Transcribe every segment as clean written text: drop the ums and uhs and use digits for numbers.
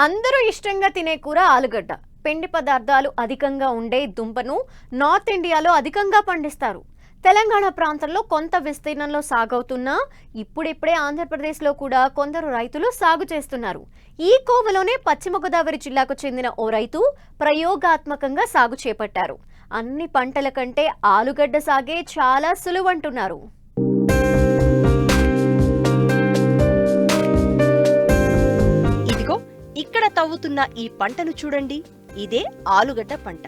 అందరూ ఇష్టంగా తినే కూర ఆలుగడ్డ. పిండి పదార్థాలు అధికంగా ఉండే దుంపను నార్త్ ఇండియాలో అధికంగా పండిస్తారు. తెలంగాణ ప్రాంతంలో కొంత విస్తీర్ణంలో సాగవుతున్నా ఇప్పుడిప్పుడే ఆంధ్రప్రదేశ్లో కూడా కొందరు రైతులు సాగు చేస్తున్నారు. ఈ కోవలోనే పశ్చిమ గోదావరి జిల్లాకు చెందిన ఓ రైతు ప్రయోగాత్మకంగా సాగు చేపట్టారు. అన్ని పంటల కంటే ఆలుగడ్డ సాగే చాలా సులువంటున్నారు. ఇక్కడ తవ్వుతున్న ఈ పంటను చూడండి. ఇదే ఆలుగడ్డ పంట.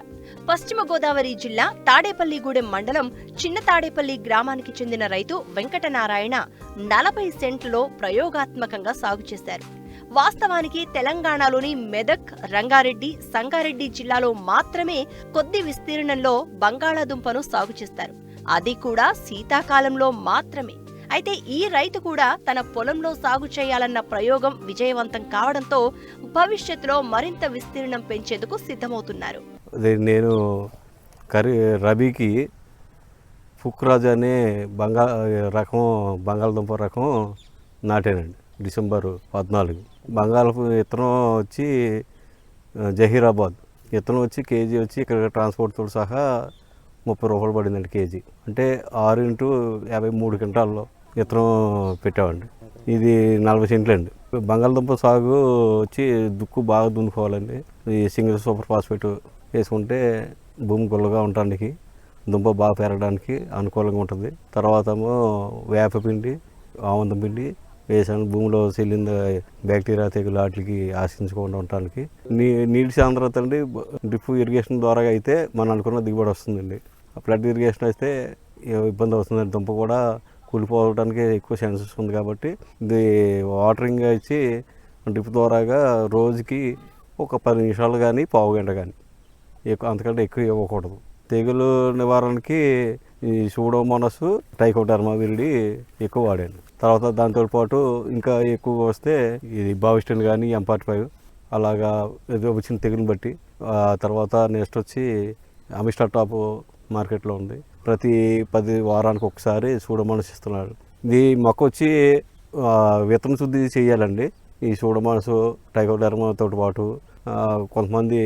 పశ్చిమ గోదావరి జిల్లా తాడేపల్లిగూడెం మండలం చిన్న తాడేపల్లి గ్రామానికి చెందిన రైతు వెంకటనారాయణ 40 సెంట్లలో ప్రయోగాత్మకంగా సాగు చేశారు. వాస్తవానికి తెలంగాణలోని మెదక్, రంగారెడ్డి, సంగారెడ్డి జిల్లాలో మాత్రమే కొద్ది విస్తీర్ణంలో బంగాళాదుంపను సాగు చేస్తారు. అది కూడా శీతాకాలంలో మాత్రమే. అయితే ఈ రైతు కూడా తన పొలంలో సాగు చేయాలన్న ప్రయోగం విజయవంతం కావడంతో భవిష్యత్తులో మరింత విస్తీర్ణం పెంచేందుకు సిద్ధమవుతున్నారు. నేను రబీకి ఫుక్రాజ్ అనే బంగాళదుంప రకం నాటానండి. డిసెంబర్ 14. బంగాళపు విత్తనం వచ్చి జహీరాబాద్ విత్తనం వచ్చి కేజీ వచ్చి ఇక్కడ ట్రాన్స్పోర్ట్తో సహా 30 రూపాయలు పడిందండి కేజీ. అంటే 6 × 53 క్వింటాల్లో విత్తనం పెట్టామండి. ఇది 40 సెంట్లు అండి. బంగాళదుంప సాగు వచ్చి దుక్కు బాగా దున్నుకోవాలండి. ఈ సింగిల్ సూపర్ ఫాస్ఫేట్ వేసుకుంటే భూమి గుల్లగా ఉండడానికి, దుంప బాగా పెరగడానికి అనుకూలంగా ఉంటుంది. తర్వాత ఏమో వేపపిండి, ఆముదం పిండి వేసాను. భూమిలో చెల్లిన బ్యాక్టీరియా తెగులు వాటికి ఆశించకుండా ఉండడానికి. నీటి సాంద్రత అండి డ్రిప్ ఇరిగేషన్ ద్వారా అయితే మనం అనుకున్న దిగుబడి వస్తుందండి. ఫ్లడ్ ఇరిగేషన్ అయితే ఇబ్బంది అవుతుందండి. దుంప కూడా కూలిపోవడానికి ఎక్కువ ఛాన్సెస్ ఉంది కాబట్టి ఇది వాటరింగ్ ఇచ్చి డ్రిప్ ద్వారాగా రోజుకి ఒక 10 నిమిషాలు కానీ పావు గంట కానీ అంతకంటే ఎక్కువ ఇవ్వకూడదు. తెగులు నివారణకి ఈ సూడోమోనాస్, ట్రైకోడర్మా విరిడి ఎక్కువ వాడాను. తర్వాత దాంతో పాటు ఇంకా ఎక్కువ వస్తే ఇది బావిస్టన్ కానీ M45 అలాగా వచ్చిన తెగులు బట్టి. తర్వాత నెక్స్ట్ వచ్చి అమిస్టర్ టాప్ మార్కెట్లో ఉంది. ప్రతి 10 వారానికి ఒకసారి సూడోమోనాస్ ఇస్తున్నాడు. ఇది మొక్క వచ్చి విత్తన శుద్ధి చేయాలండి. ఈ సూడోమోనాస్, ట్రైకోడర్మాతో పాటు కొంతమంది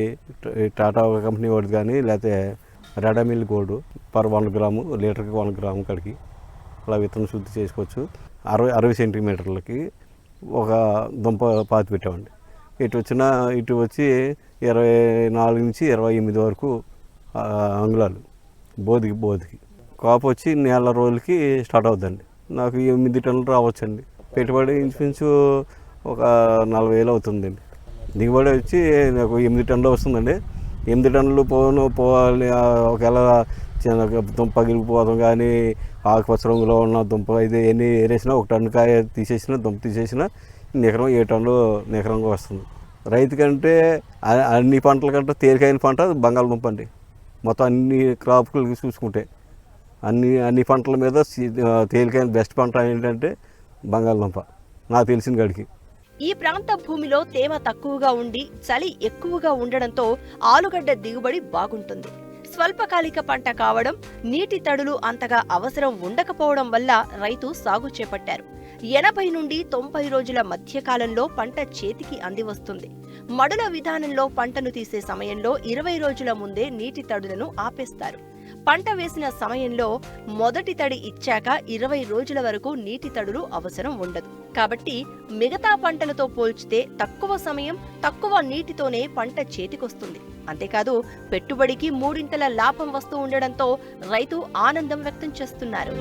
టాటా కంపెనీ వాడు కానీ లేకపోతే రెడామిల్ గోల్డ్ పర్ 1 గ్రాము లీటర్కి 1 గ్రాము కడికి అలా విత్తన శుద్ధి చేసుకోవచ్చు. 60 సెంటీమీటర్లకి ఒక దుంప పాతి పెట్టామండి. ఇటు వచ్చి 24 నుంచి 28 వరకు అంగుళాలు బోధికి కాపు వచ్చి నెల రోజులకి స్టార్ట్ అవుతుందండి. నాకు 8 టన్నులు రావచ్చండి. పెట్టుబడి ఇంచుమించు ఒక 40,000 అవుతుందండి. దిగుబడి వచ్చి నాకు 8 టన్నులు వస్తుందండి. 8 టన్నులు పోవాలి. ఒకవేళ దుంప పగిలిపోవడం కానీ ఆకుపచ్చ రంగులో ఉన్న దుంప అయితే ఎన్ని ఏరేసినా 1 టన్ను కాయ తీసేసినా దుంప తీసేసినా నికరం 7 టన్నులు నికరంగా వస్తుంది. రైతు కంటే అన్ని పంటల కంటే తేలికైన పంట బంగాళదుంప అండి. మొత్తం అన్ని క్రాప్కి చూసుకుంటే అన్ని పంటల మీద తేలికైన బెస్ట్ పంట ఏంటంటే బంగాళదుంప నాకు తెలిసిన కాడికి. ఈ ప్రాంత భూమిలో తేమ తక్కువగా ఉండి చలి ఎక్కువగా ఉండడంతో ఆలుగడ్డ దిగుబడి బాగుంటుంది. స్వల్పకాలిక పంట కావడం, నీటి తడులు అంతగా అవసరం ఉండకపోవడం వల్ల రైతు సాగు చేపట్టారు. 80 నుండి 90 రోజుల మధ్యకాలంలో పంట చేతికి అందివస్తుంది. మడుల విధానంలో పంటను తీసే సమయంలో 20 రోజుల ముందే నీటి తడులను ఆపేస్తారు. పంట వేసిన సమయంలో మొదటి తడి ఇచ్చాక 20 రోజుల వరకు నీటి తడులు అవసరం ఉండదు. కాబట్టి మిగతా పంటలతో పోల్చితే తక్కువ సమయం, తక్కువ నీటితోనే పంట చేతికొస్తుంది. అంతేకాదు పెట్టుబడికి 3 లాభం వస్తూ ఉండడంతో రైతు ఆనందం వ్యక్తం చేస్తున్నారు.